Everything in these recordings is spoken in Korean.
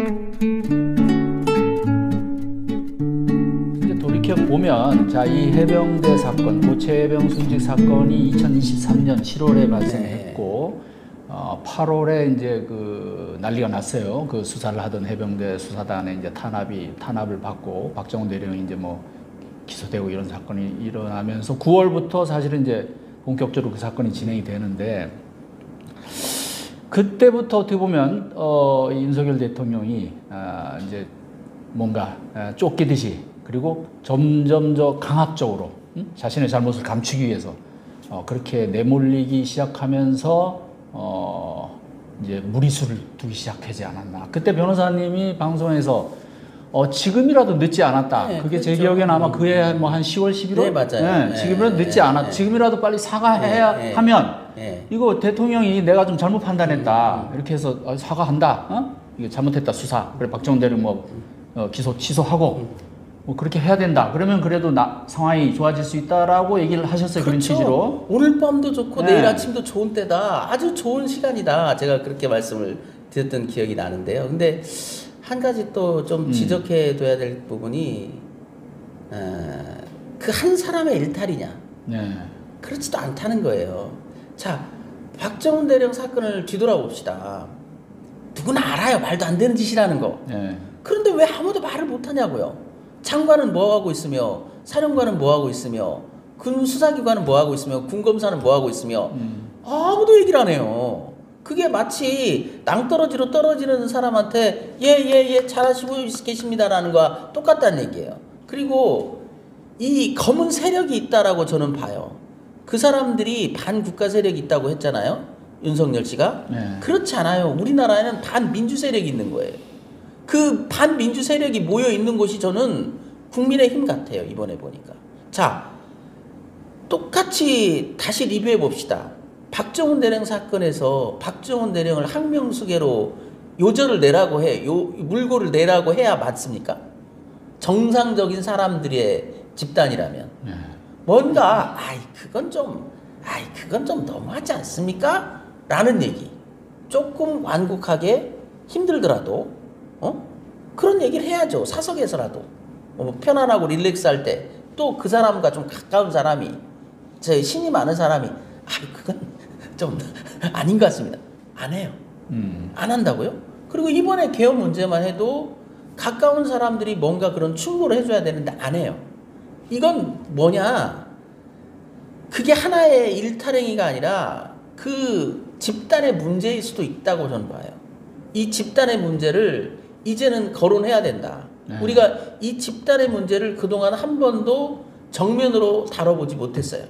이제 돌이켜 보면, 자, 이 해병대 사건, 고체 해병 순직 사건이 2023년 7월에 발생했고, 8월에 이제 그 난리가 났어요. 그 수사를 하던 해병대 수사단에 이제 탄압을 받고 박정훈 대령이 이제 뭐 기소되고 이런 사건이 일어나면서 9월부터 사실은 이제 본격적으로 그 사건이 진행이 되는데, 그때부터 어떻게 보면 윤석열 대통령이 이제 뭔가 쫓기듯이, 그리고 점점 더 강압적으로 자신의 잘못을 감추기 위해서 그렇게 내몰리기 시작하면서 이제 무리수를 두기 시작하지 않았나. 그때 변호사님이 방송에서 지금이라도 늦지 않았다. 네, 그게 그렇죠. 제 기억에는 아마 그해 뭐 한 10월, 11월? 네, 맞아요. 네, 지금이라도 늦지 않았다. 지금이라도 빨리 사과해야 하면 이거 대통령이 내가 좀 잘못 판단했다. 이렇게 해서 사과한다. 이게 잘못했다, 수사. 그래, 박정훈 대령 뭐 취소하고 뭐 그렇게 해야 된다. 그러면 그래도 상황이 좋아질 수 있다라고 얘기를 하셨어요. 그렇죠. 그런 취지로. 오늘 밤도 좋고 내일 아침도 좋은 때다. 아주 좋은 시간이다. 제가 그렇게 말씀을 드렸던 기억이 나는데요. 근데 한 가지 또 좀 지적해 둬야 될 부분이 그 한 사람의 일탈이냐. 그렇지도 않다는 거예요. 자, 박정훈 대령 사건을 뒤돌아봅시다. 누구나 알아요. 말도 안 되는 짓이라는 거. 그런데 왜 아무도 말을 못하냐고요. 장관은 뭐하고 있으며, 사령관은 뭐하고 있으며, 군 수사기관은 뭐하고 있으며, 군검사는 뭐하고 있으며, 아무도 얘기를 안 해요. 그게 마치 낭떠러지로 떨어지는 사람한테 예 잘하시고 계십니다라는 거와 똑같다는 얘기예요. 그리고 이 검은 세력이 있다라고 저는 봐요. 그 사람들이 반국가 세력이 있다고 했잖아요. 윤석열 씨가. 그렇지 않아요. 우리나라에는 반민주 세력이 있는 거예요. 그 반민주 세력이 모여 있는 곳이 저는 국민의힘 같아요. 이번에 보니까. 자, 똑같이 다시 리뷰해 봅시다. 박정훈 대령 사건에서 박정훈 대령을 항명수계로 요절을 내라고 물고를 내라고 해야 맞습니까? 정상적인 사람들의 집단이라면. 뭔가 그건 좀 너무하지 않습니까? 라는 얘기. 조금 완곡하게 힘들더라도 그런 얘기를 해야죠. 사석에서라도. 편안하고 릴렉스할 때 또 그 사람과 좀 가까운 사람이, 제 신이 많은 사람이 그건 좀 아닌 것 같습니다. 안 해요. 안 한다고요? 그리고 이번에 개헌 문제만 해도 가까운 사람들이 뭔가 그런 충고를 해줘야 되는데 안 해요. 이건 뭐냐? 그게 하나의 일탈행위가 아니라 그 집단의 문제일 수도 있다고 저는 봐요. 이 집단의 문제를 이제는 거론해야 된다. 우리가 이 집단의 문제를 그동안 한 번도 정면으로 다뤄보지 못했어요.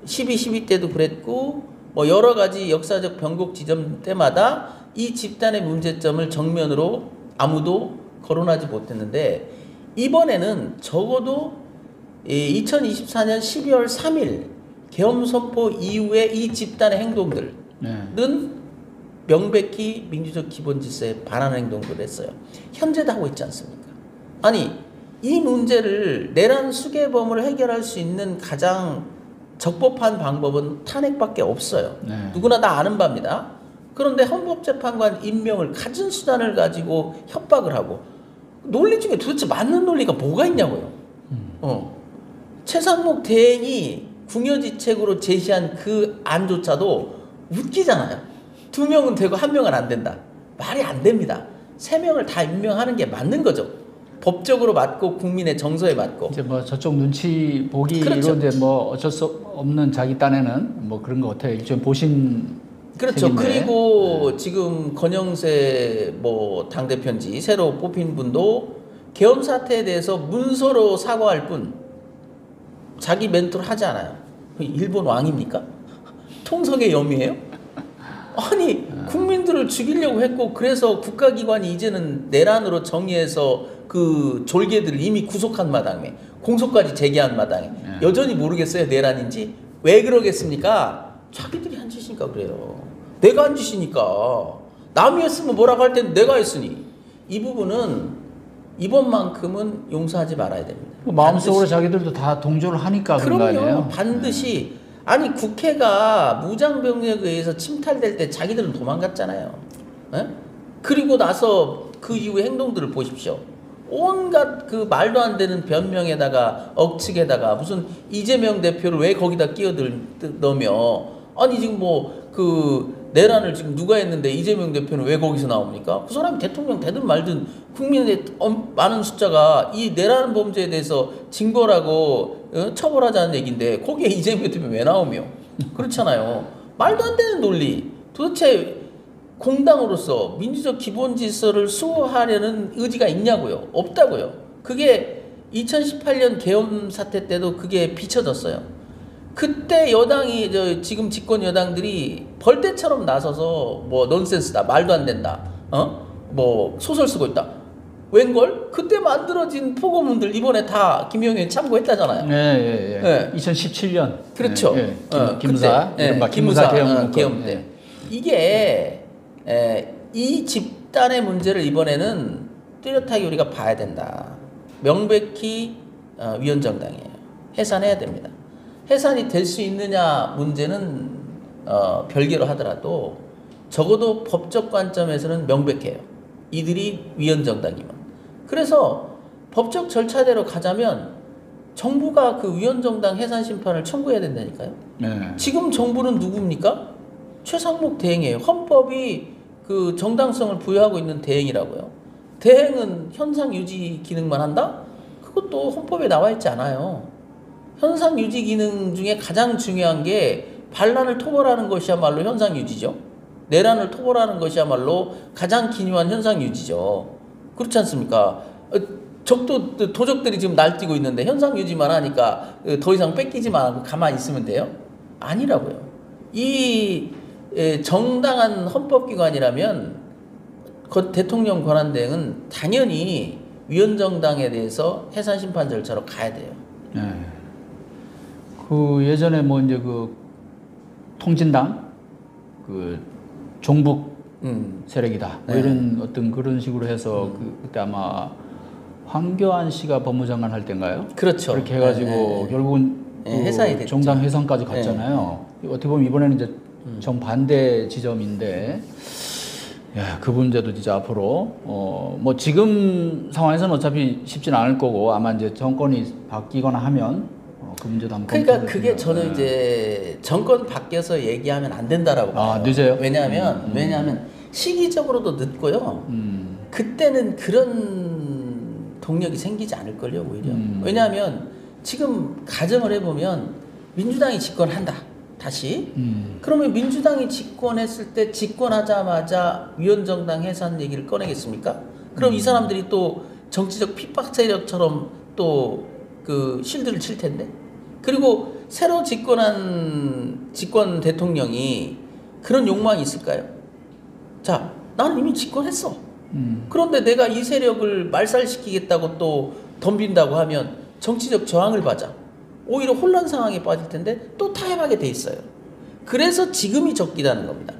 12.12 때도 그랬고 뭐 여러 가지 역사적 변곡 지점 때마다 이 집단의 문제점을 정면으로 아무도 거론하지 못했는데, 이번에는 적어도 2024년 12월 3일 계엄 선포 이후에 이 집단의 행동들은 명백히 민주적 기본 질서에 반하는 행동들을 했어요. 현재도 하고 있지 않습니까? 아니, 이 문제를 내란 수괴범을 해결할 수 있는 가장 적법한 방법은 탄핵밖에 없어요. 누구나 다 아는 바입니다. 그런데 헌법재판관 임명을 갖은 수단을 가지고 협박을 하고, 논리 중에 도대체 맞는 논리가 뭐가 있냐고요. 최상목 대행이 궁여지책으로 제시한 그 안조차도 웃기잖아요. 2명은 되고 1명은 안 된다. 말이 안 됩니다. 3명을 다 임명하는 게 맞는 거죠. 법적으로 맞고 국민의 정서에 맞고. 이제 뭐 저쪽 눈치 보기로 그렇죠. 이제 뭐 어쩔 수 없는 자기 딴에는 뭐 그런 것 같아요. 일종의 보신. 그렇죠. 책인데. 그리고 지금 권영세 뭐 당대표인지 새로 뽑힌 분도 계엄 사태에 대해서 문서로 사과할 뿐 자기 멘트를 하지 않아요. 일본 왕입니까? 통성의 염이에요? 아니, 국민들을 죽이려고 했고, 그래서 국가기관이 이제는 내란으로 정의해서 그 졸개들을 이미 구속한 마당에, 공소까지 제기한 마당에 여전히 모르겠어요, 내란인지? 왜 그러겠습니까? 자기들이 한 짓이니까 그래요. 내가 한 짓이니까. 남이 했으면 뭐라고 할 때는 내가 했으니. 이 부분은 이번만큼은 용서하지 말아야 됩니다. 마음속으로 자기들도 다 동조를 하니까 그런 거 아니에요? 반드시. 아니, 국회가 무장병력에 의해서 침탈될 때 자기들은 도망갔잖아요. 에? 그리고 나서 그 이후의 행동들을 보십시오. 온갖 그 말도 안 되는 변명에다가 억측에다가 무슨 이재명 대표를 왜 거기다 넣으며 아니 지금 뭐 그 내란을 지금 누가 했는데 이재명 대표는 왜 거기서 나옵니까? 그 사람이 대통령 되든 말든 국민의 많은 숫자가 이 내란 범죄에 대해서 징벌하고 처벌하자는 얘기인데 거기에 이재명 대표 왜 나오며 그렇잖아요. 말도 안 되는 논리. 도대체 공당으로서 민주적 기본 질서를 수호하려는 의지가 있냐고요? 없다고요. 그게 2018년 계엄 사태 때도 그게 비춰졌어요. 그때 여당이 지금 집권 여당들이 벌떼처럼 나서서 뭐 넌센스다, 말도 안 된다, 뭐 소설 쓰고 있다. 웬걸? 그때 만들어진 포고문들 이번에 다 김용현 참고했다잖아요. 네. 2017년. 그렇죠. 김무사, 이른바 김무사 계엄 때. 이게 이 집단의 문제를 이번에는 뚜렷하게 우리가 봐야 된다. 명백히 위헌정당이에요. 해산해야 됩니다. 해산이 될 수 있느냐 문제는 별개로 하더라도 적어도 법적 관점에서는 명백해요. 이들이 위헌정당이면. 그래서 법적 절차대로 가자면 정부가 그 위헌정당 해산 심판을 청구해야 된다니까요. 네. 지금 정부는 누굽니까? 최상목 대행이에요. 헌법이 그 정당성을 부여하고 있는 대행이라고요. 대행은 현상 유지 기능만 한다? 그것도 헌법에 나와 있지 않아요. 현상 유지 기능 중에 가장 중요한 게 반란을 토벌하는 것이야말로 현상 유지죠. 내란을 토벌하는 것이야말로 가장 기묘한 현상 유지죠. 그렇지 않습니까? 도적들이 지금 날뛰고 있는데 현상 유지만 하니까 더 이상 뺏기지만 않고 가만히 있으면 돼요? 아니라고요. 이 정당한 헌법기관이라면 대통령 권한대행은 당연히 위헌정당에 대해서 해산 심판 절차로 가야 돼요. 네. 그 예전에 뭐 이제 그 통진당 그 종북 세력이다 뭐 이런 어떤 그런 식으로 해서 그때 아마 황교안 씨가 법무장관 할 때인가요? 그렇죠. 그렇게 해가지고 결국은 해산이 됐죠. 정당 해산까지 갔잖아요. 어떻게 보면 이번에는 이제 정반대 지점인데. 야, 그 문제도 진짜 앞으로 뭐 지금 상황에서는 어차피 쉽지는 않을 거고 아마 이제 정권이 바뀌거나 하면 그 문제도 한번 그러니까 그게 저는 이제 정권 바뀌어서 얘기하면 안 된다라고 봐요. 늦어요? 왜냐하면 시기적으로도 늦고요. 그때는 그런 동력이 생기지 않을걸요 오히려. 왜냐하면 지금 가정을 해보면 민주당이 집권한다. 다시. 그러면 민주당이 집권했을 때 집권하자마자 위헌정당 해산 얘기를 꺼내겠습니까? 그럼 이 사람들이 또 정치적 핍박 세력처럼 또 그 실드를 칠 텐데. 그리고 새로 집권 대통령이 그런 욕망이 있을까요? 자, 나는 이미 집권했어. 그런데 내가 이 세력을 말살시키겠다고 또 덤빈다고 하면 정치적 저항을 받아. 오히려 혼란 상황에 빠질 텐데 또 타협하게 돼 있어요. 그래서 지금이 적기라는 겁니다.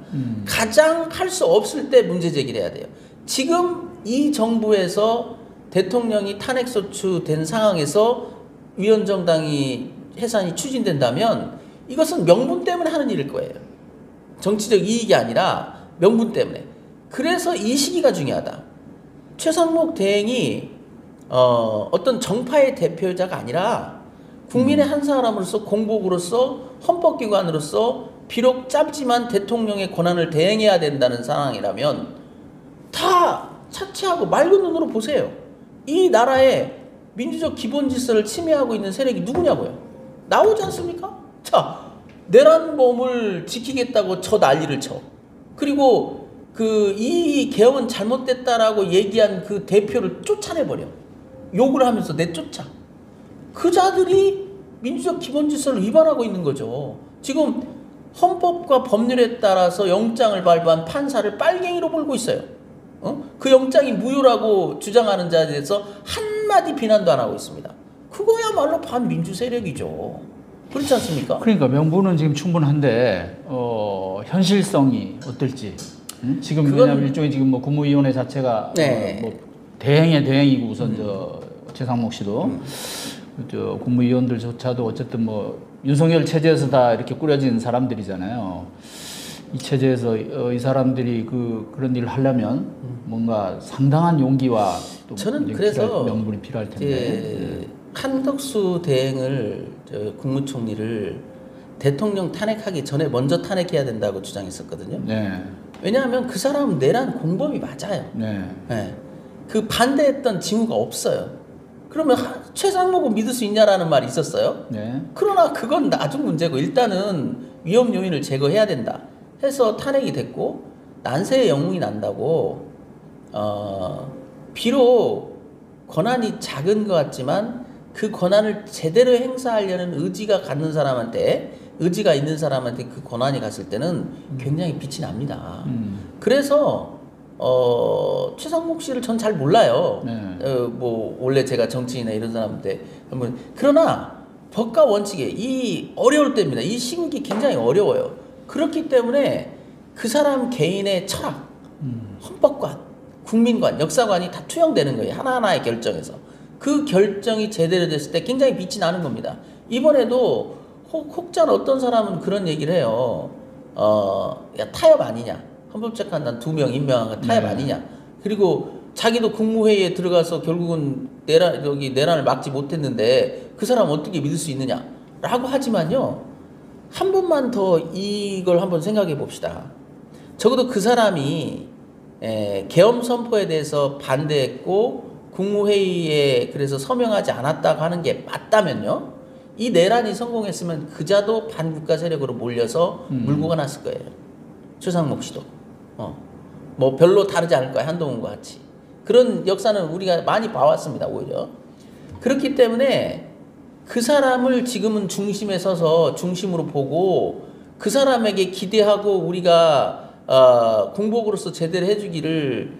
가장 할 수 없을 때 문제 제기를 해야 돼요. 지금 이 정부에서 대통령이 탄핵소추된 상황에서 위헌정당이 해산이 추진된다면 이것은 명분 때문에 하는 일일 거예요. 정치적 이익이 아니라 명분 때문에. 그래서 이 시기가 중요하다. 최상목 대행이 어떤 정파의 대표자가 아니라 국민의 한 사람으로서 공복으로서 헌법기관으로서 비록 짧지만 대통령의 권한을 대행해야 된다는 상황이라면 다 차치하고 맑은 눈으로 보세요. 이 나라의 민주적 기본 질서를 침해하고 있는 세력이 누구냐고요. 나오지 않습니까? 자, 내란범을 지키겠다고 저 난리를 쳐. 그리고 이 계엄은 잘못됐다라고 얘기한 그 대표를 쫓아내버려. 욕을 하면서 내쫓아. 그 자들이 민주적 기본 질서를 위반하고 있는 거죠. 지금 헌법과 법률에 따라서 영장을 발부한 판사를 빨갱이로 몰고 있어요. 그 영장이 무효라고 주장하는 자에 대해서 한마디 비난도 안 하고 있습니다. 그거야말로 반민주 세력이죠. 그렇지 않습니까? 그러니까 명분은 지금 충분한데 현실성이 어떨지. 지금 왜냐하면 일종의 지금 뭐 국무위원회 자체가 뭐 대행의 대행이고 우선 최상목 씨도 국무위원들조차도 어쨌든 뭐 윤석열 체제에서 다 이렇게 꾸려진 사람들이잖아요. 이 체제에서 이 사람들이 그런 일을 하려면 뭔가 상당한 용기와 또 저는 이제 그래서 명분이 필요할 텐데. 이제 한덕수 대행을 국무총리를 대통령 탄핵하기 전에 먼저 탄핵해야 된다고 주장했었거든요. 네. 왜냐하면 그 사람은 내란 공범이 맞아요. 네. 네. 그 반대했던 징후가 없어요. 그러면 최상목을 믿을 수 있냐라는 말이 있었어요. 네. 그러나 그건 나중 문제고 일단은 위험 요인을 제거해야 된다 해서 탄핵이 됐고 난세의 영웅이 난다고 비록 권한이 작은 것 같지만 그 권한을 제대로 행사하려는 의지가 있는 사람한테 그 권한이 갔을 때는 굉장히 빛이 납니다. 그래서 최상목 씨를 전 잘 몰라요. 네. 뭐 원래 제가 정치인이나 이런 사람한테 한번 그러나 법과 원칙에 이 어려울 때입니다. 이 시국이 굉장히 어려워요. 그렇기 때문에 그 사람 개인의 철학, 헌법관, 국민관, 역사관이 다 투영되는 거예요. 하나하나의 결정에서. 그 결정이 제대로 됐을 때 굉장히 빛이 나는 겁니다. 이번에도 혹자는 어떤 사람은 그런 얘기를 해요. 야, 타협 아니냐. 헌법재판관 2명 임명한 거 타협 아니냐. 그리고 자기도 국무회의에 들어가서 결국은 내란을 막지 못했는데 그 사람 어떻게 믿을 수 있느냐. 라고 하지만요. 한 번만 더 이걸 한번 생각해 봅시다. 적어도 그 사람이 계엄 선포에 대해서 반대했고 국무회의에 그래서 서명하지 않았다고 하는 게 맞다면요. 이 내란이 성공했으면 그자도 반국가 세력으로 몰려서 물고가 났을 거예요. 최상목 씨도. 뭐 별로 다르지 않을 거예요. 한동훈과 같이. 그런 역사는 우리가 많이 봐왔습니다. 오히려. 그렇기 때문에 그 사람을 지금은 중심에 서서 중심으로 보고 그 사람에게 기대하고 우리가 공복으로서 제대로 해주기를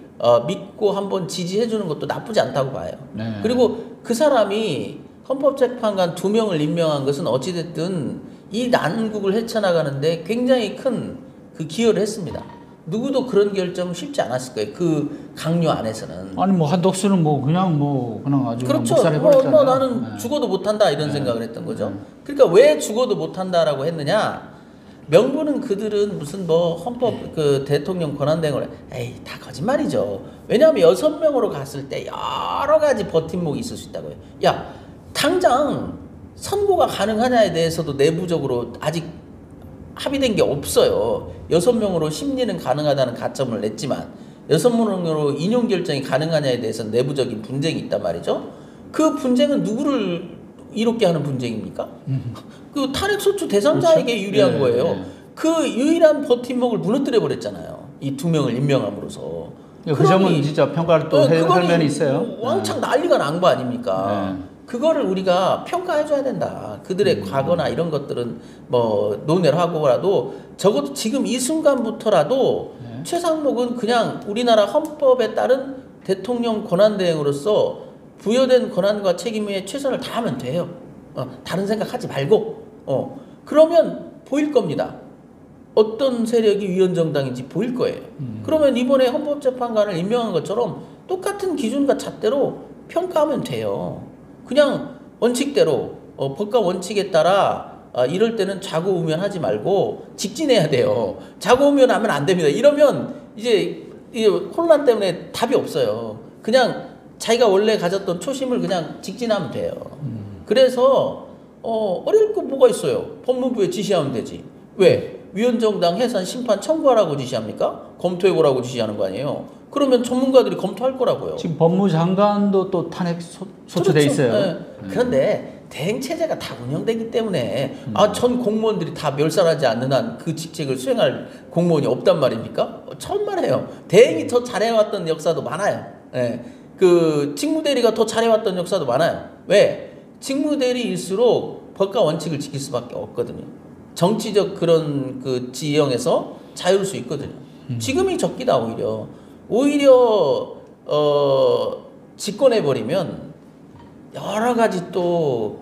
믿고 한번 지지해주는 것도 나쁘지 않다고 봐요. 네. 그리고 그 사람이 헌법재판관 2명을 임명한 것은 어찌됐든 이 난국을 헤쳐나가는데 굉장히 큰 그 기여를 했습니다. 누구도 그런 결정 쉽지 않았을 거예요. 그 강요 안에서는. 아니 뭐 한덕수는 그냥 아주 그렇죠. 묵살해버렸잖아요. 나는 네. 죽어도 못한다 이런 생각을 했던 거죠. 그러니까 왜 죽어도 못한다라고 했느냐? 명분은 그들은 무슨 헌법 그 대통령 권한대행을 에이 다 거짓말이죠. 왜냐하면 6명으로 갔을 때 여러 가지 버팀목이 있을 수 있다고요. 야 당장 선고가 가능하냐에 대해서도 내부적으로 아직 합의된 게 없어요. 6명으로 심리는 가능하다는 가점을 냈지만 6명으로 인용 결정이 가능하냐에 대해서는 내부적인 분쟁이 있단 말이죠. 그 분쟁은 누구를 이롭게 하는 분쟁입니까? 그 탄핵소추 대상자에게 그렇죠? 유리한 네, 거예요. 네. 그 유일한 버팀목을 무너뜨려 버렸잖아요. 이 2명을 임명함으로써. 그 점은 진짜 평가를 또 할 면이 있어요. 왕창 난리가 난 거 아닙니까? 네. 그거를 우리가 평가해줘야 된다. 그들의 과거나 이런 것들은 논의를 하고라도 적어도 지금 이 순간부터라도 최상목은 그냥 우리나라 헌법에 따른 대통령 권한대행으로서 부여된 권한과 책임에 최선을 다하면 돼요. 다른 생각하지 말고. 그러면 보일 겁니다. 어떤 세력이 위헌정당인지 보일 거예요. 그러면 이번에 헌법재판관을 임명한 것처럼 똑같은 기준과 잣대로 평가하면 돼요. 그냥 원칙대로 법과 원칙에 따라 이럴 때는 좌고우면하지 말고 직진해야 돼요. 좌고우면하면 안 됩니다. 이러면 이제 혼란 때문에 답이 없어요. 그냥 자기가 원래 가졌던 초심을 그냥 직진하면 돼요. 그래서 어려울 거 뭐가 있어요. 법무부에 지시하면 되지. 왜? 위헌정당 해산 심판 청구하라고 지시합니까? 검토해보라고 지시하는 거 아니에요. 그러면 전문가들이 검토할 거라고요. 지금 법무장관도 또 탄핵 소추돼 있어요. 네. 그런데 대행 체제가 다 운영되기 때문에 전 공무원들이 다 멸살하지 않는 한 그 직책을 수행할 공무원이 없단 말입니까? 천만에요. 대행이 더 잘해왔던 역사도 많아요. 네. 그 직무대리가 더 잘해왔던 역사도 많아요. 왜? 직무대리일수록 법과 원칙을 지킬 수밖에 없거든요. 정치적 그런 그 지형에서 자유로울 수 있거든요. 지금이 적기다 오히려 집권해버리면 여러 가지 또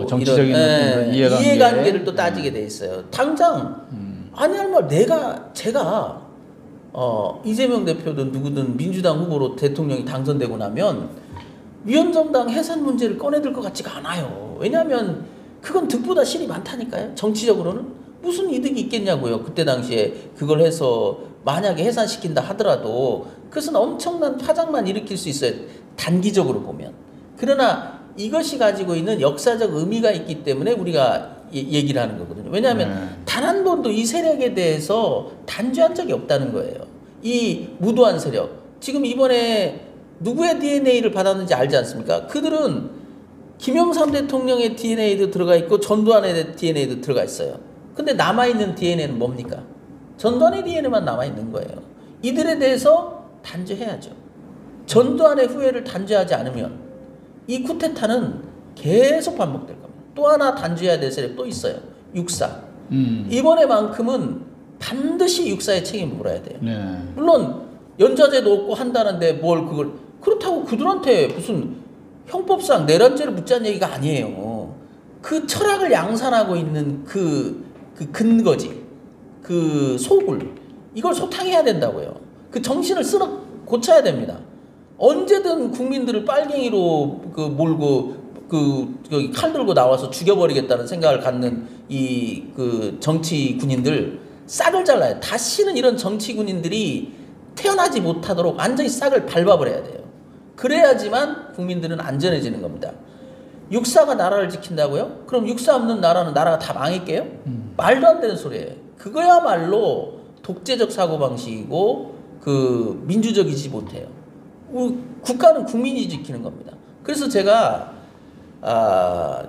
정치적인 이런 이해관계를 또 따 따지게 돼 있어요. 당장 아니 말 제가 이재명 대표든 누구든 민주당 후보로 대통령이 당선되고 나면 위헌정당 해산 문제를 꺼내들 것 같지가 않아요. 왜냐하면 그건 득보다 실이 많다니까요. 정치적으로는 무슨 이득이 있겠냐고요. 그때 당시에 그걸 해서 만약에 해산시킨다 하더라도 그것은 엄청난 파장만 일으킬 수 있어요. 단기적으로 보면. 그러나 이것이 가지고 있는 역사적 의미가 있기 때문에 우리가 얘기를 하는 거거든요. 왜냐하면 단 한 번도 이 세력에 대해서 단죄한 적이 없다는 거예요. 이 무도한 세력. 지금 이번에 누구의 DNA를 받았는지 알지 않습니까? 그들은 김영삼 대통령의 DNA도 들어가 있고 전두환의 DNA도 들어가 있어요. 근데 남아있는 DNA는 뭡니까? 전두환의 DNA만 남아있는 거예요. 이들에 대해서 단죄해야죠. 전두환의 후예를 단죄하지 않으면 이 쿠데타는 계속 반복될 겁니다. 또 하나 단죄해야 될 세력 또 있어요. 육사. 이번에만큼은 반드시 육사의 책임을 물어야 돼요. 네. 물론 연좌제도 없고 한다는데 뭘 그걸 그렇다고 그들한테 무슨 형법상 내란죄를 묻자는 얘기가 아니에요. 그 철학을 양산하고 있는 그 근거지. 그 속을 이걸 소탕해야 된다고요. 그 정신을 쓸어 고쳐야 됩니다. 언제든 국민들을 빨갱이로 몰고 칼 들고 나와서 죽여버리겠다는 생각을 갖는 이 정치 군인들 싹을 잘라요. 다시는 이런 정치 군인들이 태어나지 못하도록 완전히 싹을 밟아버려야 돼요. 그래야지만 국민들은 안전해지는 겁니다. 육사가 나라를 지킨다고요? 그럼 육사 없는 나라는 나라가 다 망할게요? 말도 안 되는 소리예요. 그거야말로 독재적 사고방식이고 민주적이지 못해요. 국가는 국민이 지키는 겁니다. 그래서 제가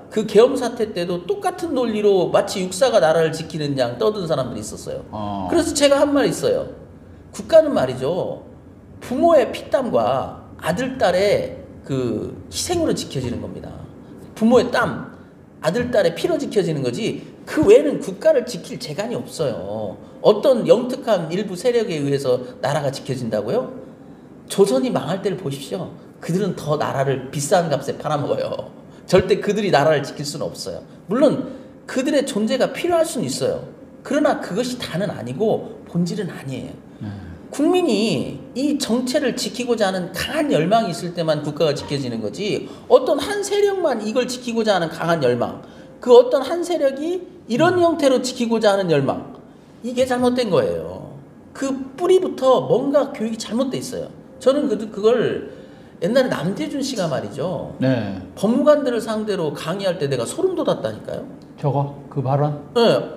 그 계엄 사태 때도 똑같은 논리로 마치 육사가 나라를 지키는 양 떠든 사람들이 있었어요. 그래서 제가 한 말 있어요. 국가는 말이죠. 부모의 피땀과 아들, 딸의 희생으로 지켜지는 겁니다. 부모의 땀, 아들, 딸의 피로 지켜지는 거지 그 외에는 국가를 지킬 재간이 없어요. 어떤 영특한 일부 세력에 의해서 나라가 지켜진다고요? 조선이 망할 때를 보십시오. 그들은 더 나라를 비싼 값에 팔아먹어요. 절대 그들이 나라를 지킬 수는 없어요. 물론 그들의 존재가 필요할 수는 있어요. 그러나 그것이 다는 아니고 본질은 아니에요. 국민이 이 정체를 지키고자 하는 강한 열망이 있을 때만 국가가 지켜지는 거지 어떤 한 세력만 이걸 지키고자 하는 강한 열망 그 어떤 한 세력이 이런 형태로 지키고자 하는 열망 이게 잘못된 거예요. 그 뿌리부터 뭔가 교육이 잘못돼 있어요. 저는 그걸 옛날에 남대준 씨가 말이죠. 네. 법무관들을 상대로 강의할 때 내가 소름 돋았다니까요. 저거 그 발언? 네.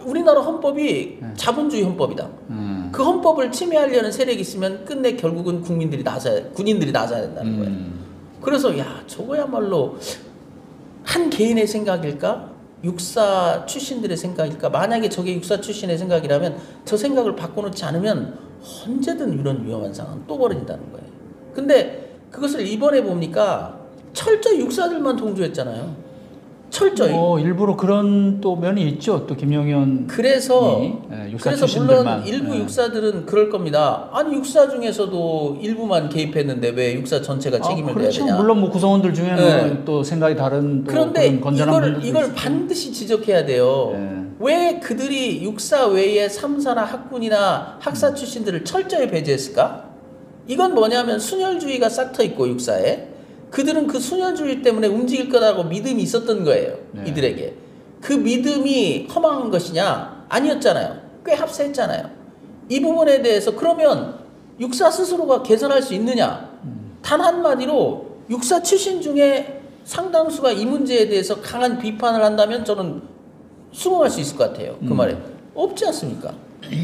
우리나라 헌법이 자본주의 헌법이다. 그 헌법을 침해하려는 세력이 있으면 끝내 결국은 군인들이 나서야 된다는 거예요. 그래서 야 저거야말로 한 개인의 생각일까? 육사 출신들의 생각일까? 만약에 저게 육사 출신의 생각이라면 저 생각을 바꿔놓지 않으면 언제든 이런 위험한 상황 또 벌어진다는 거예요. 근데 그것을 이번에 보니까 철저히 육사들만 동조했잖아요. 철저히. 일부러 그런 또 면이 있죠. 또 김용현. 그래서 육사 그래서 출신들만. 물론 일부 육사들은 그럴 겁니다. 아니 육사 중에서도 일부만 개입했는데 왜 육사 전체가 책임을 져야 그렇죠. 되냐. 물론 뭐 구성원들 중에는 또 생각이 다른 또 그런데 그런 건전한 분들도 이걸 있을 반드시 지적해야 돼요. 네. 왜 그들이 육사 외에 삼사나 학군이나 학사 출신들을 철저히 배제했을까? 이건 뭐냐면 순혈주의가 싹 터 있고 육사에 그들은 그 순혈주의 때문에 움직일 거라고 믿음이 있었던 거예요. 네. 이들에게. 그 믿음이 허망한 것이냐? 아니었잖아요. 꽤 합세했잖아요. 이 부분에 대해서 그러면 육사 스스로가 개선할 수 있느냐? 단 한마디로 육사 출신 중에 상당수가 이 문제에 대해서 강한 비판을 한다면 저는 수긍할 수 있을 것 같아요. 그 말에. 없지 않습니까?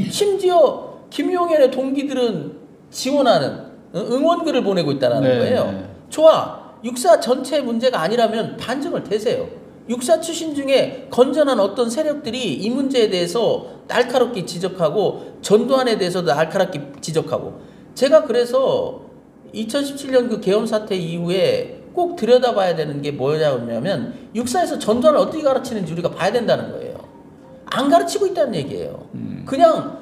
심지어 김용현의 동기들은 지원하는 응원글을 보내고 있다는 거예요. 좋아. 육사 전체 문제가 아니라면 반증을 대세요. 육사 출신 중에 건전한 어떤 세력들이 이 문제에 대해서 날카롭게 지적하고 전두환에 대해서도 날카롭게 지적하고 제가 그래서 2017년 그 계엄 사태 이후에 꼭 들여다봐야 되는 게 뭐냐면 육사에서 전두환을 어떻게 가르치는지 우리가 봐야 된다는 거예요. 안 가르치고 있다는 얘기예요. 그냥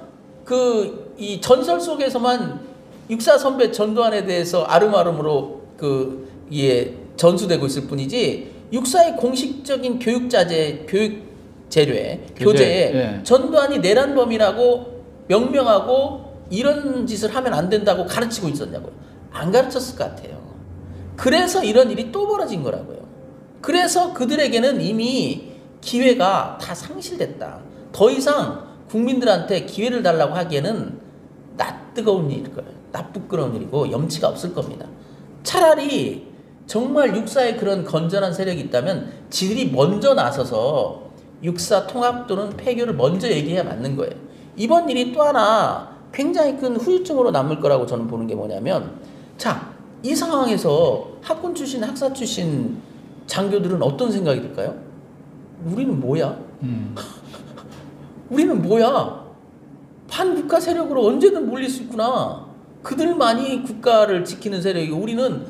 이 전설 속에서만 육사 선배 전두환에 대해서 아름아름으로 전수되고 있을 뿐이지 육사의 공식적인 교육 재료에 교재에 전두환이 내란범이라고 명명하고 이런 짓을 하면 안 된다고 가르치고 있었냐고요. 안 가르쳤을 것 같아요. 그래서 이런 일이 또 벌어진 거라고요. 그래서 그들에게는 이미 기회가 다 상실됐다. 더 이상 국민들한테 기회를 달라고 하기에는 낯뜨거운 일일 거예요. 낯부끄러운 일이고 염치가 없을 겁니다. 차라리 정말 육사에 그런 건전한 세력이 있다면 지들이 먼저 나서서 육사 통합 또는 폐교를 먼저 얘기해야 맞는 거예요. 이번 일이 또 하나 굉장히 큰 후유증으로 남을 거라고 저는 보는 게 뭐냐면, 자, 이 상황에서 학군 출신, 학사 출신 장교들은 어떤 생각이 들까요? 우리는 뭐야? 우리는 뭐야? 반국가 세력으로 언제든 몰릴 수 있구나. 그들만이 국가를 지키는 세력이고 우리는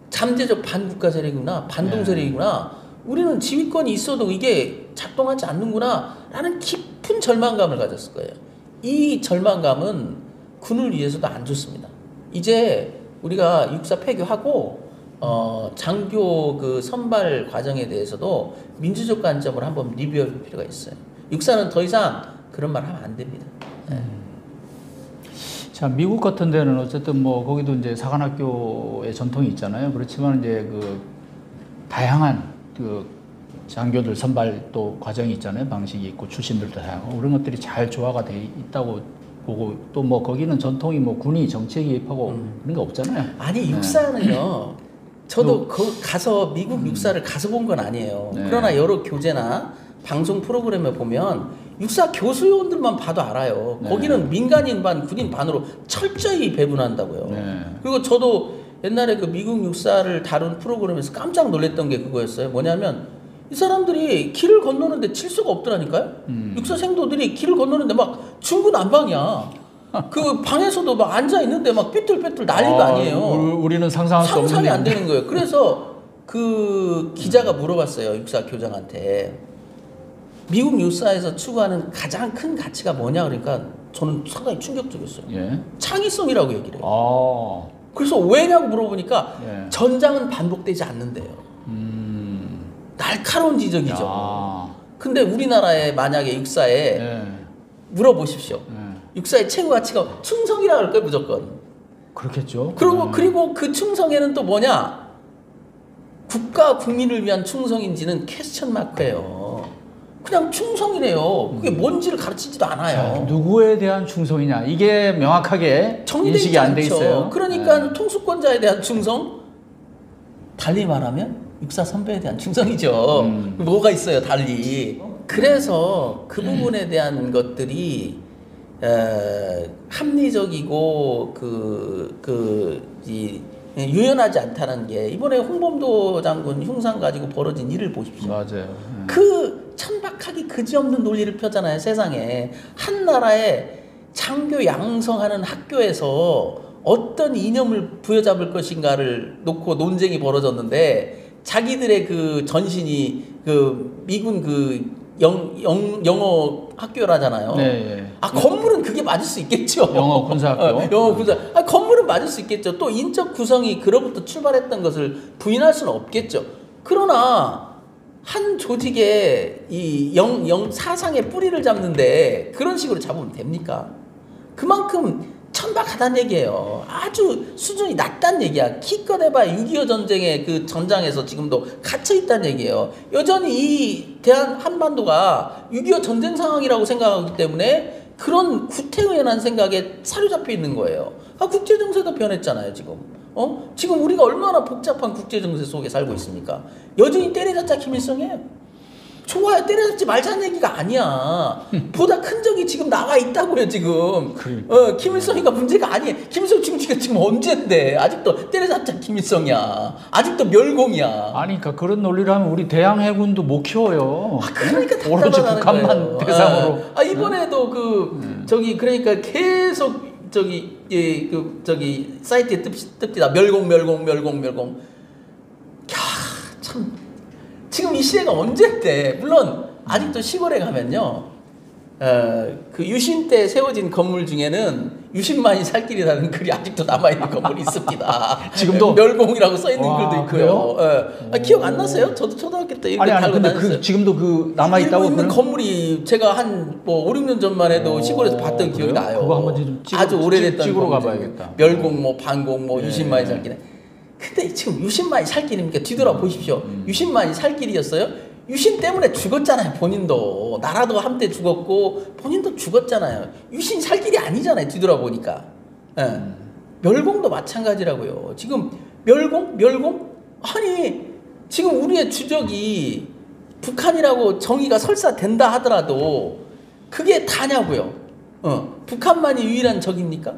잠재적 반국가 세력이구나. 반동 세력이구나. 우리는 지휘권이 있어도 이게 작동하지 않는구나 라는 깊은 절망감을 가졌을 거예요. 이 절망감은 군을 위해서도 안 좋습니다. 이제 우리가 육사 폐교하고 장교 그 선발 과정에 대해서도 민주적 관점으로 한번 리뷰해 볼 필요가 있어요. 육사는 더 이상 그런 말 하면 안 됩니다. 네. 자, 미국 같은 데는 어쨌든 뭐 거기도 이제 사관학교의 전통이 있잖아요. 그렇지만 이제 그 다양한 그 장교들 선발 또 과정이 있잖아요. 방식이 있고 출신들도 다양하고 그런 것들이 잘 조화가 돼 있다고 보고, 또 뭐 거기는 전통이 뭐 군이 정치에 개입하고 그런 거 없잖아요. 아니 육사는요. 저도 그 가서 미국 육사를 가서 본 건 아니에요. 네. 그러나 여러 교재나 방송 프로그램에 보면 육사 교수 요원들만 봐도 알아요. 네. 거기는 민간인 반, 군인 반으로 철저히 배분한다고요. 네. 그리고 저도 옛날에 그 미국 육사를 다룬 프로그램에서 깜짝 놀랐던 게 그거였어요. 뭐냐면 이 사람들이 길을 건너는데 질서가 없더라니까요. 육사 생도들이 길을 건너는데 막 중구난방이야. 그 방에서도 막 앉아 있는데 막 삐뚤빼뚤 난리가 아니에요. 우리는 상상할 수 없는 상상이 안 되는 거예요. 그래서 그 기자가 물어봤어요. 육사 교장한테. 미국 육사에서 추구하는 가장 큰 가치가 뭐냐 그러니까 저는 상당히 충격적이었어요. 예. 창의성이라고 얘기를 해요. 아. 그래서 왜냐고 물어보니까 예. 전장은 반복되지 않는데요. 날카로운 지적이죠. 야. 근데 우리나라에 만약에 육사에 예. 물어보십시오. 예. 육사의 최고 가치가 충성이라고 할 거예요, 무조건. 그렇겠죠. 그리고 그 충성에는 또 뭐냐? 국가 국민을 위한 충성인지는 퀘스천 마크예요. 그냥 충성이래요. 그게 뭔지를 가르치지도 않아요. 자, 누구에 대한 충성이냐 이게 명확하게 정의돼 인식이 있지 안 돼 않죠. 있어요. 그러니까 네. 통수권자에 대한 충성, 달리 말하면 육사 선배에 대한 충성이죠. 뭐가 있어요, 달리. 그래서 그 부분에 대한 것들이 합리적이고 유연하지 않다는 게 이번에 홍범도 장군 흉상 가지고 벌어진 일을 보십시오. 맞아요. 그 천박하기 그지없는 논리를 펴잖아요, 세상에. 한 나라의 장교 양성하는 학교에서 어떤 이념을 부여잡을 것인가를 놓고 논쟁이 벌어졌는데 자기들의 그 전신이 그 미군 그 영어 학교라잖아요. 네, 예. 아, 건물은 그게 맞을 수 있겠죠. 영어 군사학교. 영어 군사. 아, 건물은 맞을 수 있겠죠. 또 인적 구성이 그로부터 출발했던 것을 부인할 수는 없겠죠. 그러나 한 조직의 이 사상의 뿌리를 잡는데 그런 식으로 잡으면 됩니까? 그만큼 천박하다는 얘기예요. 아주 수준이 낮다는 얘기야. 기껏 해봐야 6.25 전쟁의 그 전장에서 지금도 갇혀있다는 얘기예요. 여전히 이 한반도가 6.25 전쟁 상황이라고 생각하기 때문에 그런 구태의연한 생각에 사로잡혀 있는 거예요. 아, 국제정세도 변했잖아요, 지금. 지금 우리가 얼마나 복잡한 국제정세 속에 살고 있습니까? 여전히 때려잡자 김일성이에요. 좋아요. 때려잡지 말자는 얘기가 아니야. 보다 큰 적이 지금 나가 있다고요, 지금. 김일성이가 문제가 아니에요. 김일성 지금 언제인데. 아직도 때려잡자 김일성이야. 아직도 멸공이야. 아니, 그러니까 그런 논리를 하면 우리 대양 해군도 못 키워요. 아, 그러니까 오로지 답답하다는 북한만 거예요. 대상으로. 아, 이번에도 그러니까 계속 사이트에 뜹디다. 멸공. 참. 지금 이 시대가 언제인데, 물론 아직도 시골에 가면요, 그 유신 때 세워진 건물 중에는 유신만이 살 길이라는 글이 아직도 남아있는 건물이 있습니다. 지금도? 멸공이라고 써있는 와, 글도 있고요. 그래요? 기억 안 나세요? 저도 초등학교 때 이렇게 아니, 달고 근데 다녔어요. 지금도 그 남아있다고. 있는 그러는? 건물이 제가 한 5, 6년 전만 해도 시골에서 봤던 기억이 그래요? 나요. 그거 한번 좀 아주 오래됐던 찍으러 건물. 가봐야겠다. 멸공, 반공, 네. 유신만이 살 길에. 근데 지금 유신만이 살 길입니까? 뒤돌아 보십시오. 유신만이 살 길이었어요? 유신 때문에 죽었잖아요. 본인도 나라도 한때 죽었고 본인도 죽었잖아요. 유신 살 길이 아니잖아요. 뒤돌아보니까. 예. 멸공도 마찬가지라고요. 지금 멸공? 아니 지금 우리의 주적이 북한이라고 정의가 설사 된다 하더라도 그게 다냐고요. 북한만이 유일한 적입니까?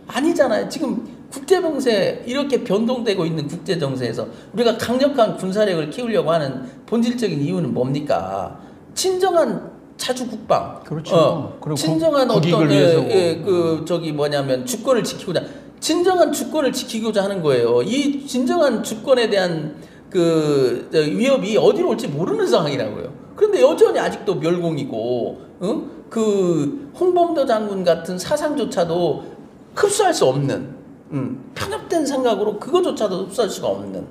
아니잖아요. 지금 국제정세 이렇게 변동되고 있는 국제정세에서 우리가 강력한 군사력을 키우려고 하는 본질적인 이유는 뭡니까? 진정한 자주국방. 그렇죠. 그리고 진정한 국익을 어떤 위해서. 뭐냐면 주권을 지키고자 진정한 주권을 지키고자 하는 거예요. 이 진정한 주권에 대한 위협이 어디로 올지 모르는 상황이라고요. 그런데 여전히 아직도 멸공이고, 그 홍범도 장군 같은 사상조차도 흡수할 수 없는, 편협된 생각으로 그거조차도 흡수할 수가 없는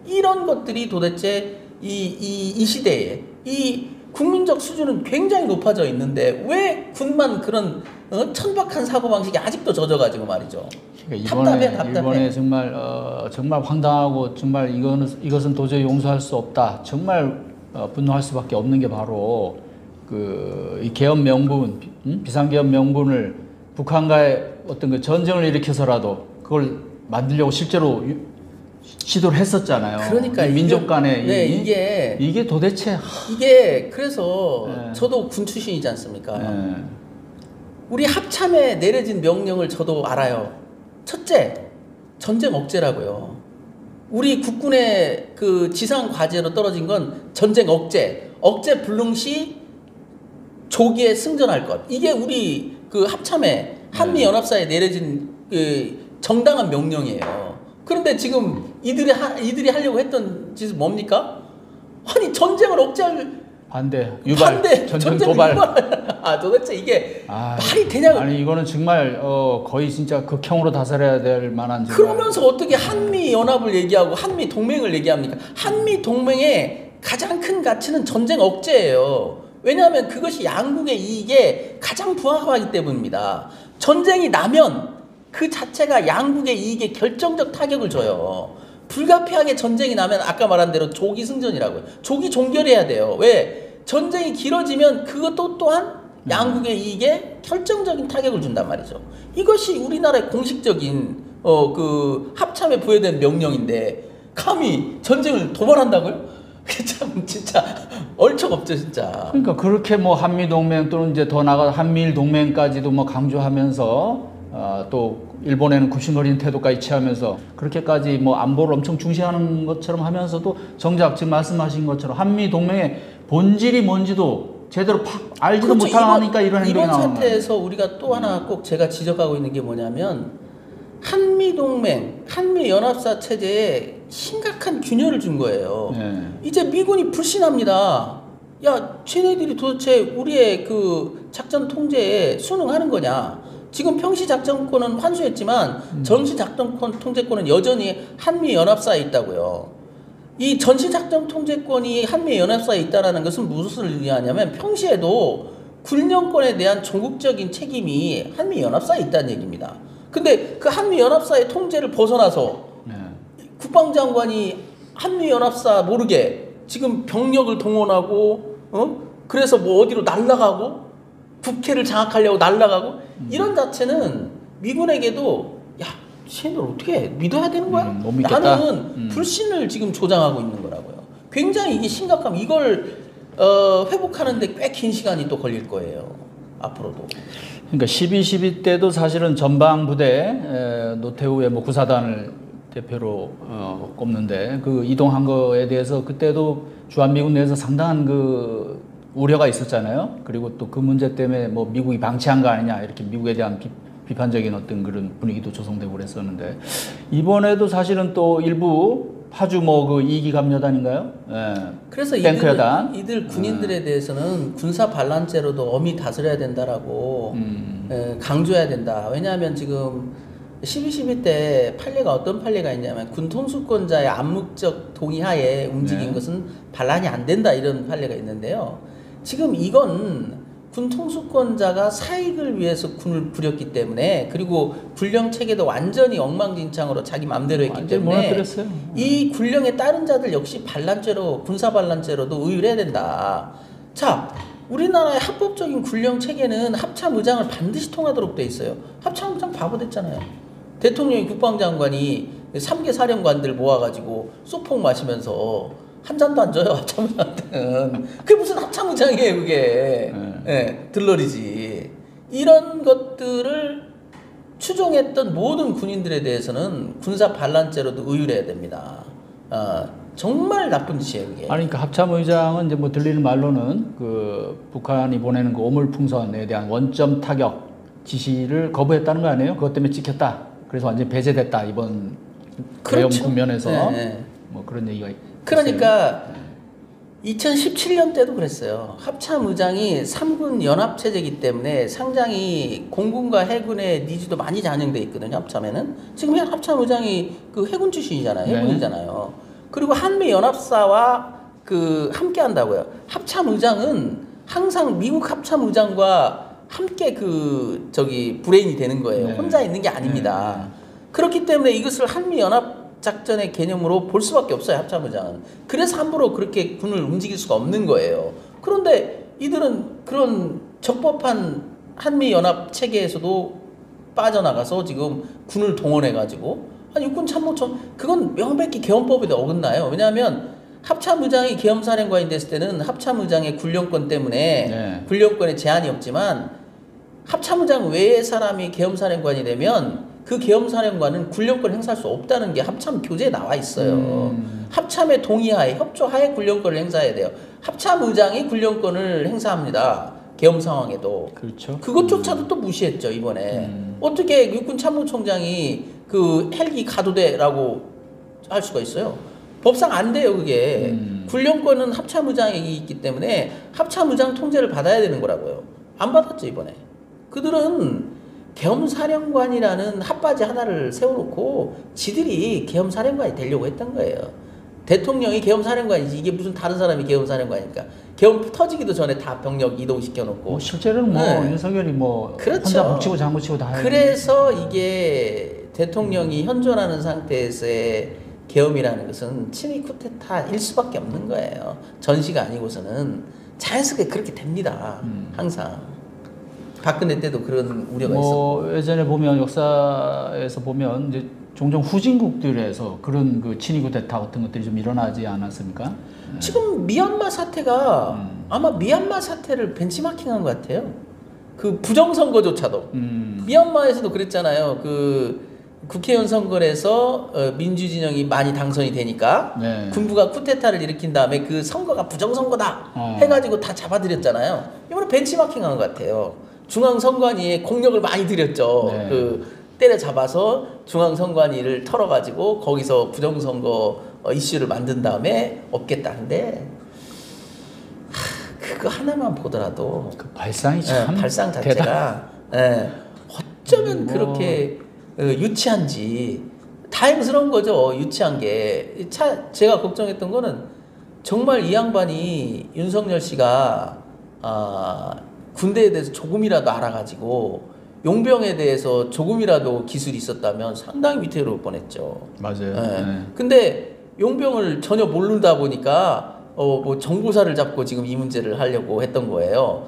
이런 것들이 도대체 이 시대에 이 국민적 수준은 굉장히 높아져 있는데 왜 군만 그런 천박한 사고방식이 아직도 젖어가지고 말이죠. 그러니까 답답해. 이번에 정말 황당하고 정말 이것은 도저히 용서할 수 없다. 정말 분노할 수밖에 없는 게 바로 이 계엄 명분, 비상계엄 명분을 북한과의 어떤 그 전쟁을 일으켜서라도 그걸 만들려고 실제로 시도를 했었잖아요. 그러니까 민족 간의 이게 도대체 이게 그래서 네. 저도 군 출신이지 않습니까? 네. 우리 합참에 내려진 명령을 저도 알아요. 첫째, 전쟁 억제라고요. 우리 국군의 그 지상 과제로 떨어진 건 전쟁 억제 불능시 조기에 승전할 것. 이게 우리 그 합참에 한미연합사에 내려진 그 정당한 명령이에요. 그런데 지금 이들이 하려고 했던 짓은 뭡니까? 아니 전쟁을 억제할 유발, 전쟁 도발. 도대체 이게 말이 되냐고. 아니 이거는 정말 거의 진짜 극형으로 다스려야 될 만한. 그러면서 어떻게 한미 연합을 얘기하고 한미 동맹을 얘기합니까? 한미 동맹의 가장 큰 가치는 전쟁 억제예요. 왜냐하면 그것이 양국의 이익에 가장 부합하기 때문입니다. 전쟁이 나면 그 자체가 양국의 이익에 결정적 타격을 줘요. 불가피하게 전쟁이 나면 아까 말한 대로 조기 승전이라고요. 조기 종결해야 돼요. 왜? 전쟁이 길어지면 그것도 또한 양국의 이익에 결정적인 타격을 준단 말이죠. 이것이 우리나라의 공식적인 그 합참에 부여된 명령인데 감히 전쟁을 도발한다고요? 참 진짜 얼척없죠 진짜. 그러니까 그렇게 뭐 한미 동맹 또는 이제 더 나가 한미일 동맹까지도 뭐 강조하면서 또 일본에는 굽신거리는 태도까지 취하면서 그렇게까지 뭐 안보를 엄청 중시하는 것처럼 하면서도 정작 지금 말씀하신 것처럼 한미 동맹의 본질이 뭔지도 제대로 알지도 그렇죠. 못하니까 이런 행동이 나오는 거예요. 이번 사태에서 우리가 또 하나 꼭 제가 지적하고 있는 게 뭐냐면 한미 동맹, 한미 연합사 체제에 심각한 균열을 준 거예요. 네. 이제 미군이 불신합니다. 야, 쟤네들이 도대체 우리의 그 작전 통제에 순응하는 거냐? 지금 평시 작전권은 환수했지만 전시 작전권 통제권은 여전히 한미 연합사에 있다고요. 이 전시 작전 통제권이 한미 연합사에 있다라는 것은 무엇을 의미하냐면 평시에도 군령권에 대한 전국적인 책임이 한미 연합사에 있다는 얘기입니다. 근데 그 한미 연합사의 통제를 벗어나서 국방장관이 한미 연합사 모르게 지금 병력을 동원하고 그래서 뭐 어디로 날아가고 국회를 장악하려고 날아가고 이런 자체는 미군에게도 야, 쟤네들 어떻게 믿어야 되는 거야? 나는 불신을 지금 조장하고 있는 거라고요. 굉장히 이게 심각함. 이걸 회복하는데 꽤 긴 시간이 또 걸릴 거예요. 앞으로도. 그러니까 12.12 때도 사실은 전방부대 노태우의 뭐 구사단을 대표로 꼽는데 그 이동한 거에 대해서 그때도 주한미군 내에서 상당한 그 우려가 있었잖아요. 그리고 또 그 문제 때문에 뭐 미국이 방치한 거 아니냐 이렇게 미국에 대한 비판적인 어떤 그런 분위기도 조성되고 그랬었는데 이번에도 사실은 또 일부 파주 뭐 그 이기 감여단인가요? 예. 그래서 이들 군인들에 대해서는 군사 반란죄로도 엄히 다스려야 된다라고 강조해야 된다. 왜냐하면 지금 12.12 때 판례가 어떤 판례가 있냐면 군 통수권자의 암묵적 동의하에 움직인 것은 반란이 안 된다 이런 판례가 있는데요. 지금 이건 군 통수권자가 사익을 위해서 군을 부렸기 때문에, 그리고 군령 체계도 완전히 엉망진창으로 자기 맘대로 했기 완전히 때문에 무너뜨렸어요. 이 군령에 따른 자들 역시 반란죄로, 군사 반란죄로도 의율해야 된다. 자, 우리나라의 합법적인 군령 체계는 합참의장을 반드시 통하도록 돼 있어요. 합참의장 바보 됐잖아요. 대통령이 국방장관이 3개 사령관들 모아가지고 소폭 마시면서 한 잔도 안 줘요, 합참의장한테는. 그게 무슨 합참의장이에요, 그게. 예, 들러리지. 이런 것들을 추종했던 모든 군인들에 대해서는 군사 반란죄로도 의율해야 됩니다. 정말 나쁜 짓이에요, 이게. 아니, 그러니까 합참의장은 이제 뭐 들리는 말로는 그 북한이 보내는 그 오물풍선에 대한 원점 타격 지시를 거부했다는 거 아니에요? 그것 때문에 찍혔다. 그래서 완전히 배제됐다, 이번 계엄 그렇죠. 국면에서. 네. 뭐 그런 얘기가 그러니까 2017년 때도 그랬어요. 합참의장이 3군 연합체제이기 때문에 상당히 공군과 해군의 니즈도 많이 반영돼 있거든요. 합참에는 지금 합참의장이 그 해군 출신이잖아요. 해군이잖아요. 그리고 한미 연합사와 그 함께 한다고요. 합참의장은 항상 미국 합참의장과 함께 그 저기 브레인이 되는 거예요. 혼자 있는 게 아닙니다. 그렇기 때문에 이것을 한미 연합 작전의 개념으로 볼 수밖에 없어요, 합참의장은. 그래서 함부로 그렇게 군을 움직일 수가 없는 거예요. 그런데 이들은 그런 적법한 한미연합 체계에서도 빠져나가서 지금 군을 동원해가지고, 아니, 육군참모총, 그건 명백히 계엄법에도 어긋나요. 왜냐하면 합참의장이 계엄사령관이 됐을 때는 합참의장의 군령권 때문에 군령권에 제한이 없지만, 합참의장 외의 사람이 계엄사령관이 되면 그 계엄사령관은 군령권 행사할 수 없다는 게 합참 교재에 나와 있어요. 합참의 동의하에, 협조하에 군령권을 행사해야 돼요. 합참의장이 군령권을 행사합니다. 계엄 상황에도. 그렇죠. 그것조차도 또 무시했죠, 이번에. 어떻게 육군 참모총장이 그 헬기 가도대라고 할 수가 있어요? 법상 안 돼요, 그게. 군령권은 합참의장이 있기 때문에 합참의장 통제를 받아야 되는 거라고요. 안 받았죠, 이번에. 그들은 계엄사령관이라는 핫바지 하나를 세워놓고 지들이 계엄사령관이 되려고 했던 거예요. 대통령이 계엄사령관이지, 이게 무슨 다른 사람이 계엄사령관이니까. 계엄 터지기도 전에 다 병력 이동시켜놓고. 뭐 실제로는 뭐 윤석열이 뭐 그렇죠. 혼자 북치고 장구치고 다 그래서 이게 대통령이 현존하는 상태에서의 계엄이라는 것은 친위 쿠데타일 수밖에 없는 거예요. 전시가 아니고서는 자연스럽게 그렇게 됩니다. 항상. 박근혜 때도 그런 우려가 있었고. 예전에 보면 역사에서 보면 이제 종종 후진국들에서 그런 그 친위 쿠데타 같은 것들이 좀 일어나지 않았습니까? 지금 미얀마 사태가 아마 미얀마 사태를 벤치마킹한 것 같아요. 그 부정선거조차도 미얀마에서도 그랬잖아요. 그 국회의원 선거에서 민주진영이 많이 당선이 되니까 군부가 쿠데타를 일으킨 다음에 그 선거가 부정선거다 해가지고 다 잡아들였잖아요. 이번에 벤치마킹한 것 같아요. 중앙선관위에 공력을 많이 들였죠. 그 때려잡아서 중앙선관위를 털어가지고 거기서 부정선거 이슈를 만든 다음에 없겠다는데, 그거 하나만 보더라도 그 발상이 참 발상 자체가 어쩌면 그렇게 유치한지 다행스러운 거죠. 유치한 게. 제가 걱정했던 거는 정말 이 양반이, 윤석열 씨가 군대에 대해서 조금이라도 알아가지고 용병에 대해서 조금이라도 기술이 있었다면 상당히 위태로울 뻔했죠. 맞아요. 근데 용병을 전혀 모르다 보니까 뭐 정보사를 잡고 지금 이 문제를 하려고 했던 거예요.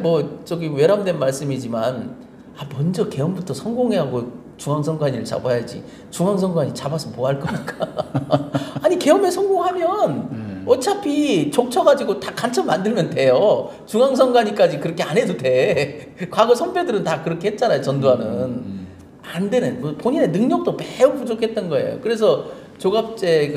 뭐 저기 외람된 말씀이지만 먼저 계엄부터 성공해하고 중앙선관위를 잡아야지. 중앙선관위 잡아서 뭐 할 겁니까? 아니, 계엄에 성공하면 어차피 족쳐가지고 다 간첩 만들면 돼요. 중앙선관위까지 그렇게 안 해도 돼. 과거 선배들은 다 그렇게 했잖아요, 전두환은. 안 되는, 뭐 본인의 능력도 매우 부족했던 거예요. 그래서 조갑재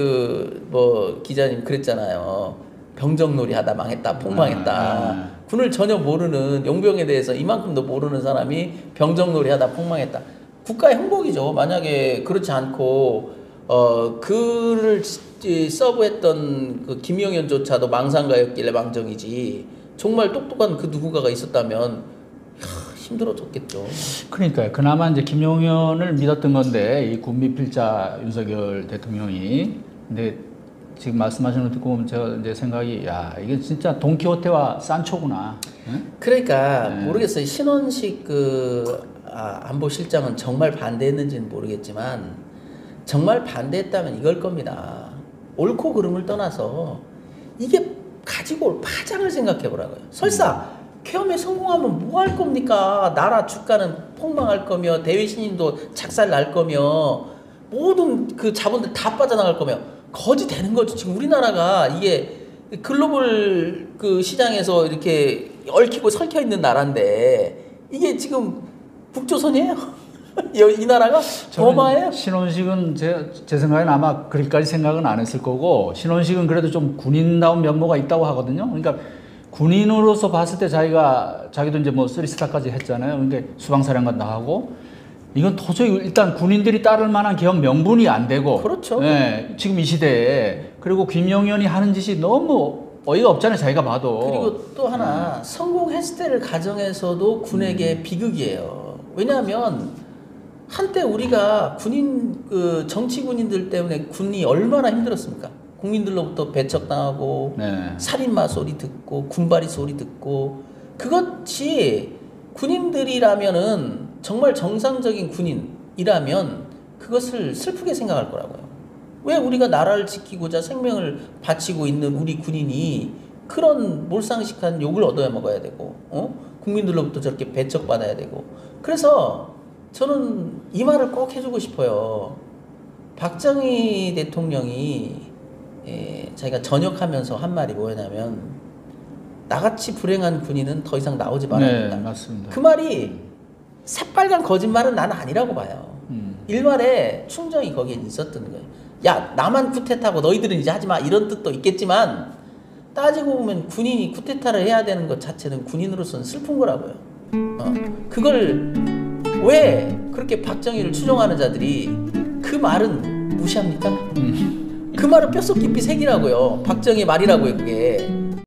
기자님 그랬잖아요. 병정놀이 하다 망했다, 폭망했다. 군을 전혀 모르는, 용병에 대해서 이만큼도 모르는 사람이 병정놀이 하다 폭망했다. 국가의 행복이죠. 만약에 그렇지 않고 그를 서브했던 그 김용현조차도 망상가였길래 망정이지, 정말 똑똑한 그 누군가가 있었다면 힘들어졌겠죠. 그러니까요. 그나마 이제 김용현을 믿었던 건데, 이 군비필자 윤석열 대통령이. 근데 지금 말씀하시는 거 듣고 보면 제가 이제 생각이 야 이게 진짜 돈키호테와 산초구나. 응? 그러니까 모르겠어요. 신원식 안보실장은 정말 반대했는지는 모르겠지만 정말 반대했다면 이걸 겁니다. 옳고 그름을 떠나서 이게 가지고 올 파장을 생각해 보라고요. 설사 계엄에 성공하면 뭐 할 겁니까? 나라 주가는 폭망할 거며 대외 신임도 작살 날 거며 모든 그 자본들 다 빠져나갈 거며 거지 되는 거죠. 지금 우리나라가 이게 글로벌 그 시장에서 이렇게 얽히고 설켜 있는 나라인데 이게 지금 북조선이에요? 이 나라가 버마예요? 신원식은 제 생각에는 아마 그렇게까지 생각은 안 했을 거고 신원식은 그래도 좀 군인다운 면모가 있다고 하거든요. 그러니까 군인으로서 봤을 때 자기도 이제 뭐 3스타까지 했잖아요. 그러니까 수방사령관도 하고 이건 도저히 일단 군인들이 따를 만한 계엄 명분이 안 되고 그렇죠. 네, 지금 이 시대에 그리고 김용현이 하는 짓이 너무 어이가 없잖아요. 자기가 봐도. 그리고 또 하나 성공했을 때를 가정해서도 군에게 비극이에요. 왜냐하면 한때 우리가 군인 정치 군인들 때문에 군이 얼마나 힘들었습니까? 국민들로부터 배척당하고 네. 살인마 소리 듣고 군바리 소리 듣고 그것이 군인들이라면은 정말 정상적인 군인이라면 그것을 슬프게 생각할 거라고요. 왜 우리가 나라를 지키고자 생명을 바치고 있는 우리 군인이 그런 몰상식한 욕을 얻어야 먹어야 되고 국민들로부터 저렇게 배척받아야 되고 그래서 저는 이 말을 꼭 해주고 싶어요. 박정희 대통령이 자기가 전역하면서 한 말이 뭐냐면 나같이 불행한 군인은 더 이상 나오지 말아야 된다. 네, 맞습니다. 그 말이 새빨간 거짓말은 나는 아니라고 봐요. 일말의 충정이 거기에 있었던 거예요. 야 나만 쿠데타고 너희들은 이제 하지마 이런 뜻도 있겠지만 따지고 보면 군인이 쿠데타를 해야 되는 것 자체는 군인으로서는 슬픈 거라고요. 그걸 왜 그렇게 박정희를 추종하는 자들이 그 말은 무시합니까? 그 말은 뼛속 깊이 새기라고요. 박정희 말이라고요 그게.